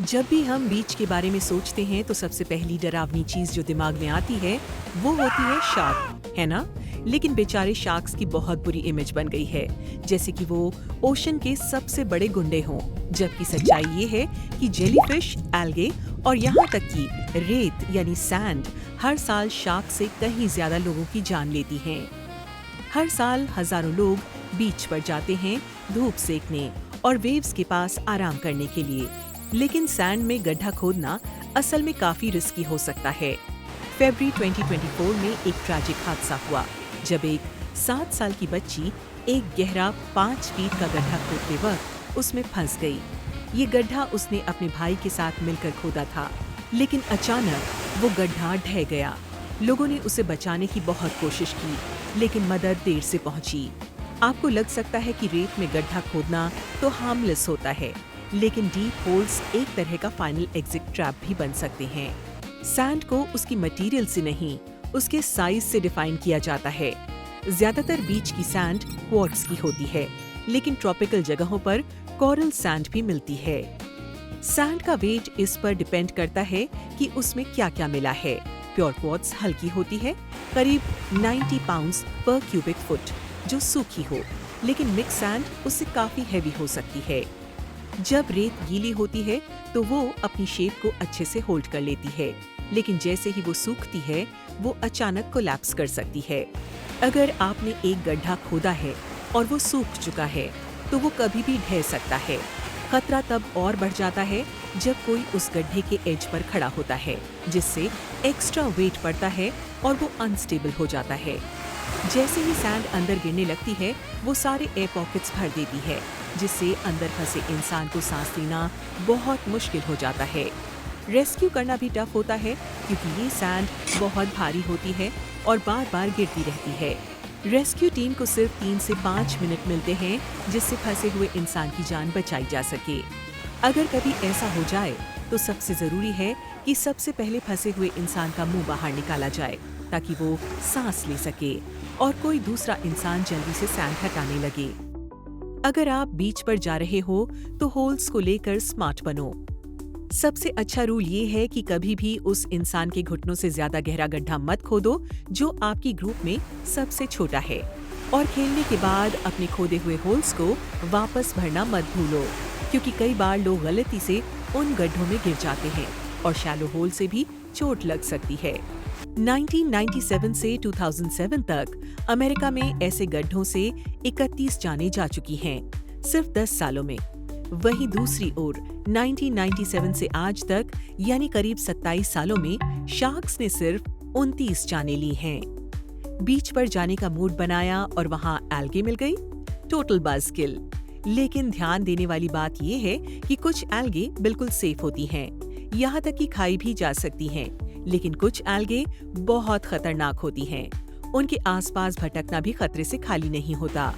जब भी हम बीच के बारे में सोचते हैं तो सबसे पहली डरावनी चीज जो दिमाग में आती है वो होती है शार्क, है ना? लेकिन बेचारे शार्क्स की बहुत बुरी इमेज बन गई है, जैसे कि वो ओशन के सबसे बड़े गुंडे हों। जबकि सच्चाई ये है कि जेलीफिश, एल्गे और यहाँ तक कि रेत यानी सैंड हर साल शार्क से कहीं ज्यादा लोगों की जान लेती हैं। हर साल हजारों लोग बीच पर जाते हैं धूप सेकने और वेव्स के पास आराम करने के लिए। लेकिन सैंड में गड्ढा खोदना असल में काफी रिस्की हो सकता है। फरवरी 2024 में एक ट्रैजिक हादसा हुआ जब एक 7 साल की बच्ची एक गहरा 5 फीट का गड्ढा खोदते वक्त उसमें फंस गई। ये गड्ढा उसने अपने भाई के साथ मिलकर खोदा था, लेकिन अचानक वो गड्ढा ढह गया। लोगों ने उसे बचाने की बहुत कोशिश की, लेकिन मदद देर से पहुंची। आपको लग सकता है कि रेत में गड्ढा खोदना तो हार्मलेस होता है, लेकिन डीप होल्स एक तरह का फाइनल एग्जिट ट्रैप भी बन सकते हैं। सैंड को उसकी मटेरियल से नहीं, उसके साइज से डिफाइन किया जाता है। ज्यादातर बीच की सैंड क्वार्ट्ज की होती है, लेकिन ट्रॉपिकल जगहों पर कोरल सैंड भी मिलती है। सैंड का वेट इस पर डिपेंड करता है कि उसमें क्या क्या मिला है। प्योर क्वार्ट्ज हल्की होती है, करीब 90 पाउंड्स पर क्यूबिक फुट, जो सूखी हो, लेकिन मिक्स सैंड उससे काफी हैवी हो सकती है। जब रेत गीली होती है तो वो अपनी शेप को अच्छे से होल्ड कर लेती है, लेकिन जैसे ही वो सूखती है वो अचानक कोलैप्स कर सकती है। अगर आपने एक गड्ढा खोदा है और वो सूख चुका है तो वो कभी भी ढह सकता है। खतरा तब और बढ़ जाता है जब कोई उस गड्ढे के एज पर खड़ा होता है, जिससे एक्स्ट्रा वेट पड़ता है और वो अनस्टेबल हो जाता है। जैसे ही सैंड अंदर गिरने लगती है वो सारे एयर पॉकेट्स भर देती है, जिससे अंदर फंसे इंसान को सांस लेना बहुत मुश्किल हो जाता है। रेस्क्यू करना भी टफ होता है क्योंकि ये सैंड बहुत भारी होती है और बार बार गिरती रहती है। रेस्क्यू टीम को सिर्फ 3 से 5 मिनट मिलते हैं जिससे फंसे हुए इंसान की जान बचाई जा सके। अगर कभी ऐसा हो जाए तो सबसे जरूरी है कि सबसे पहले फंसे हुए इंसान का मुंह बाहर निकाला जाए ताकि वो सांस ले सके और कोई दूसरा इंसान जल्दी से सैंड हटाने लगे। अगर आप बीच पर जा रहे हो तो होल्स को लेकर स्मार्ट बनो। सबसे अच्छा रूल ये है कि कभी भी उस इंसान के घुटनों से ज्यादा गहरा गड्ढा मत खोदो जो आपकी ग्रुप में सबसे छोटा है। और खेलने के बाद अपने खोदे हुए होल्स को वापस भरना मत भूलो, क्योंकि कई बार लोग गलती से उन गड्ढों में गिर जाते हैं और शैलो होल से भी चोट लग सकती है। 1997 से 2007 तक अमेरिका में ऐसे गड्ढों से 31 जानें जा चुकी हैं, सिर्फ 10 सालों में। वहीं दूसरी ओर 1997 से आज तक यानी करीब 27 सालों में शार्क्स ने सिर्फ 29 जानें ली हैं। बीच पर जाने का मूड बनाया और वहां एल्गे मिल गई, टोटल बज़किल। लेकिन ध्यान देने वाली बात यह है कि कुछ एल्गे बिल्कुल सेफ होती हैं, यहाँ तक कि खाई भी जा सकती हैं, लेकिन कुछ एल्गे बहुत खतरनाक होती हैं। उनके आसपास भटकना भी खतरे से खाली नहीं होता।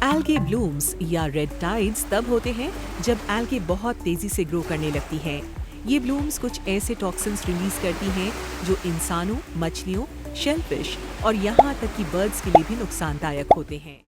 एल्गे ब्लूम्स या रेड टाइड्स तब होते हैं जब एल्गे बहुत तेजी से ग्रो करने लगती हैं। ये ब्लूम्स कुछ ऐसे टॉक्सिन्स रिलीज करती हैं जो इंसानों, मछलियों, शेलफिश और यहाँ तक कि बर्ड्स के लिए भी नुकसानदायक होते हैं।